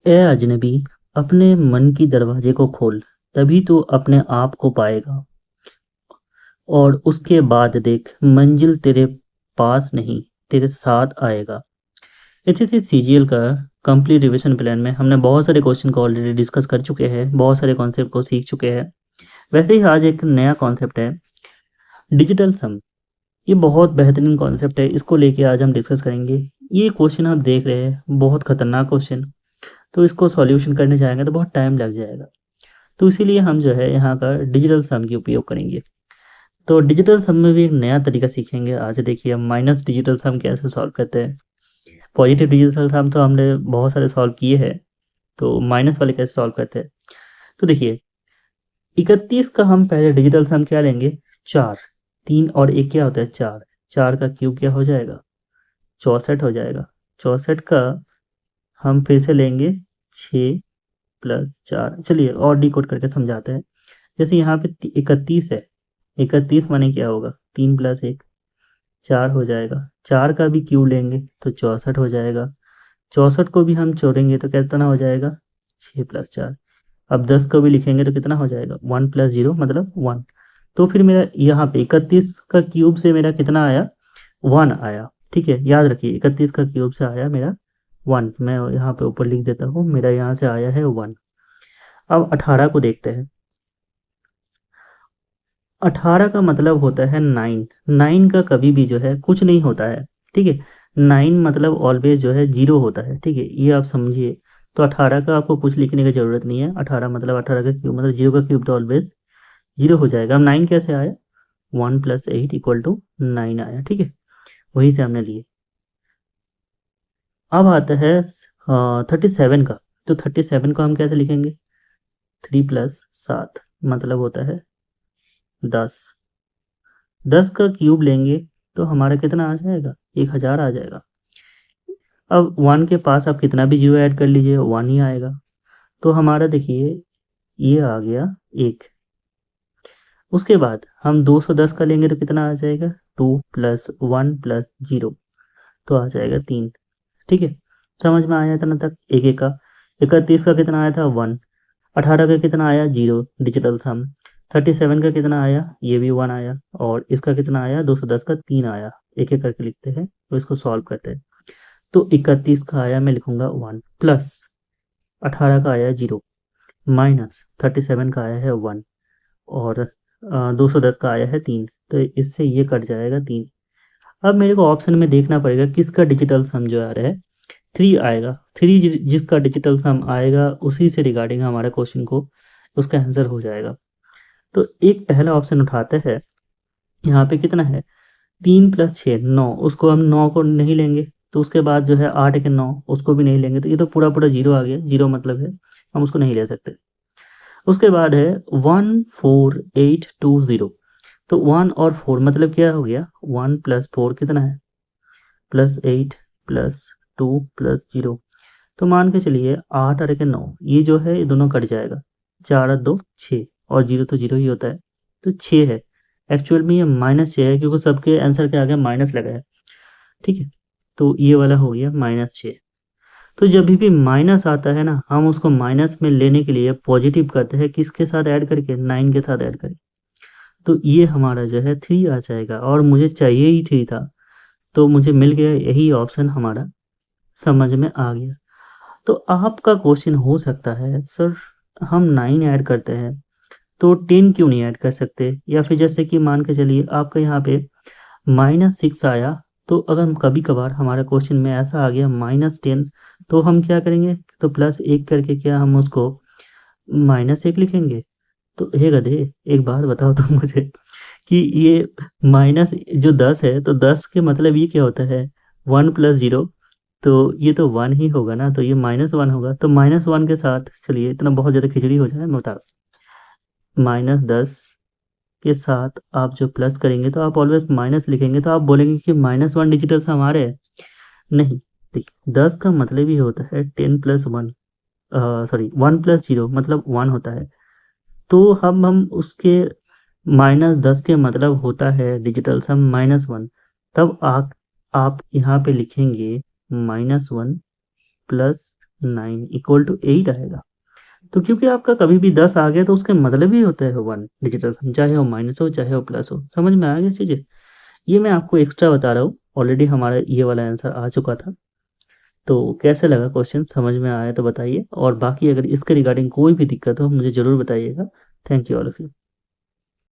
ए अजनबी, अपने मन की दरवाजे को खोल, तभी तो अपने आप को पाएगा। और उसके बाद देख, मंजिल तेरे पास नहीं, तेरे साथ आएगा। इसी से सीजीएल का कंप्लीट रिवीजन प्लान में हमने बहुत सारे क्वेश्चन को ऑलरेडी डिस्कस कर चुके हैं, बहुत सारे कॉन्सेप्ट को सीख चुके हैं। वैसे ही आज एक नया कॉन्सेप्ट है, डिजिटल सम। ये बहुत बेहतरीन कॉन्सेप्ट है, इसको लेके आज हम डिस्कस करेंगे। ये क्वेश्चन आप देख रहे हैं, बहुत खतरनाक क्वेश्चन। तो इसको सॉल्यूशन करने जाएंगे तो बहुत टाइम लग जाएगा। तो इसीलिए हम जो है यहाँ का डिजिटल सम की उपयोग करेंगे। तो डिजिटल सम में भी एक नया तरीका सीखेंगे। आज देखिए हम माइनस डिजिटल सम कैसे सॉल्व करते हैं। पॉजिटिव डिजिटल सम तो हमने बहुत सारे सॉल्व किए हैं, तो माइनस वाले कैसे सॉल्व करते हैं। तो देखिए 31 का हम पहले डिजिटल सम क्या लेंगे, 4। 3 और 1 क्या होता है, 4। 4 का क्यूब क्या हो जाएगा, 64 हो जाएगा। 64 का हम फिर से लेंगे 6 + 4। चलिए और डिकोड करके समझाते हैं। जैसे यहाँ पे 31 है, 31 माने क्या होगा, 3 + 1 4 हो जाएगा। 4 का भी क्यूब लेंगे तो 64 हो जाएगा। 64 को भी हम जोड़ेंगे तो कितना हो जाएगा, 6 + 4। अब 10 को भी लिखेंगे तो कितना हो जाएगा, 1 + 0 मतलब 1। तो फिर मेरा यहाँ पे 31 का क्यूब से मेरा कितना आया, 1 आया। ठीक है, याद रखिए 31 का क्यूब से आया मेरा 1। मैं यहाँ पे ऊपर लिख देता हूँ, मेरा यहाँ से आया है 1। अब 18 को देखते हैं। 18 का मतलब होता है 9। 9 का कभी भी जो है कुछ नहीं होता है। ठीक है, 9 मतलब ऑलवेज जो है 0 होता है। ठीक है, ये आप समझिए। तो 18 का आपको कुछ लिखने की ज़रूरत नहीं है। 18 मतलब 18 का क्यूब मतलब 0 का क्यूब तो ऑलवेज 0 हो जाएगा। अब 9 कैसे आया, 1 + 8 = 9 आया। ठीक है, वहीं से हमने लिए। अब आता है 37 का। तो 37 को हम कैसे लिखेंगे, 3 + 7 मतलब होता है 10। 10 का क्यूब लेंगे तो हमारा कितना आ जाएगा, 1000 आ जाएगा। अब 1 के पास आप कितना भी जीरो ऐड कर लीजिए 1 ही आएगा। तो हमारा देखिए ये आ गया 1। उसके बाद हम 210 का लेंगे तो कितना आ जाएगा, 2 + 1 + 0 तो आ जाएगा 3। ठीक है, समझ में आया इतना तक। एक एक का 31 का कितना आया था 1, 18 का कितना आया 0 डिजिटल सम, 37 का कितना आया, ये भी 1 आया, और इसका कितना आया 210 का 3 आया। एक एक करके लिखते हैं तो इसको सॉल्व करते हैं। तो 31 का आया, मैं लिखूंगा 1, प्लस 18 का आया 0, माइनस 37 का आया है 1, और 210 का आया है 3। तो इससे ये कट जाएगा 3। अब मेरे को ऑप्शन में देखना पड़ेगा किसका डिजिटल सम जो आ रहा है, 3 आएगा। 3 जिसका डिजिटल सम आएगा उसी से रिगार्डिंग हमारा क्वेश्चन को उसका आंसर हो जाएगा। तो एक पहला ऑप्शन उठाते हैं। यहाँ पे कितना है, 3 + 6 9, उसको हम 9 को नहीं लेंगे। तो उसके बाद जो है 8 के 9, उसको भी नहीं लेंगे। तो ये तो पूरा पूरा 0 आ गया, 0 मतलब है हम उसको नहीं ले सकते। उसके बाद है 14820। तो 1 और 4 मतलब क्या हो गया, 1 + 4 कितना है, +8 +2 +0। तो मान के चलिए 8 और 9, ये जो है ये दोनों कट जाएगा। 4 और 2 6, और 0 तो 0 ही होता है। तो 6 है। एक्चुअल में ये -6 है क्योंकि सबके आंसर के आगे माइनस लगा है। ठीक है, तो ये वाला हो गया -6। तो जब भी माइनस आता है ना, हम उसको माइनस में लेने के लिए पॉजिटिव करते हैं, किसके साथ ऐड करके, 9 के साथ ऐड करके। तो ये हमारा जो है 3 आ जाएगा, और मुझे चाहिए ही 3 था। तो मुझे मिल गया, यही ऑप्शन हमारा समझ में आ गया। तो आपका क्वेश्चन हो सकता है, सर हम 9 ऐड करते हैं तो 10 क्यों नहीं ऐड कर सकते, या फिर जैसे कि मान के चलिए आपका यहाँ पे -6 आया। तो अगर कभी कभार हमारा क्वेश्चन में ऐसा आ गया -10, तो हम क्या करेंगे, तो +1 करके क्या हम उसको -1 लिखेंगे। तो हे गधे, एक बात बताओ तुम मुझे कि ये माइनस जो 10 है, तो 10 के मतलब ये क्या होता है, 1 + 0। तो ये तो 1 ही होगा ना, तो ये -1 होगा। तो -1 के साथ चलिए, इतना बहुत ज़्यादा खिचड़ी हो जाए, मैं बता -10 के साथ आप जो प्लस करेंगे तो आप ऑलवेज माइनस लिखेंगे, तो आप बोलेंगे कि -1 डिजिटल से हमारे है। नहीं, देखिए 10 का मतलब ही होता है 10 + 1, सॉरी 1 + 0 मतलब 1 होता है। तो हम उसके -10 के मतलब होता है डिजिटल सम -1। तब आप यहाँ पे लिखेंगे -1 + 9 इक्वल टू 8 आएगा। तो क्योंकि आपका कभी भी 10 आ गया तो उसका मतलब ही होता है 1 डिजिटल सम, चाहे वो माइनस हो चाहे वो प्लस हो। समझ में आ गया चीज़ें? ये मैं आपको एक्स्ट्रा बता रहा हूँ, ऑलरेडी हमारा ये वाला आंसर आ चुका था। तो कैसे लगा क्वेश्चन, समझ में आया तो बताइए, और बाकी अगर इसके रिगार्डिंग कोई भी दिक्कत हो मुझे ज़रूर बताइएगा। Thank you all of you.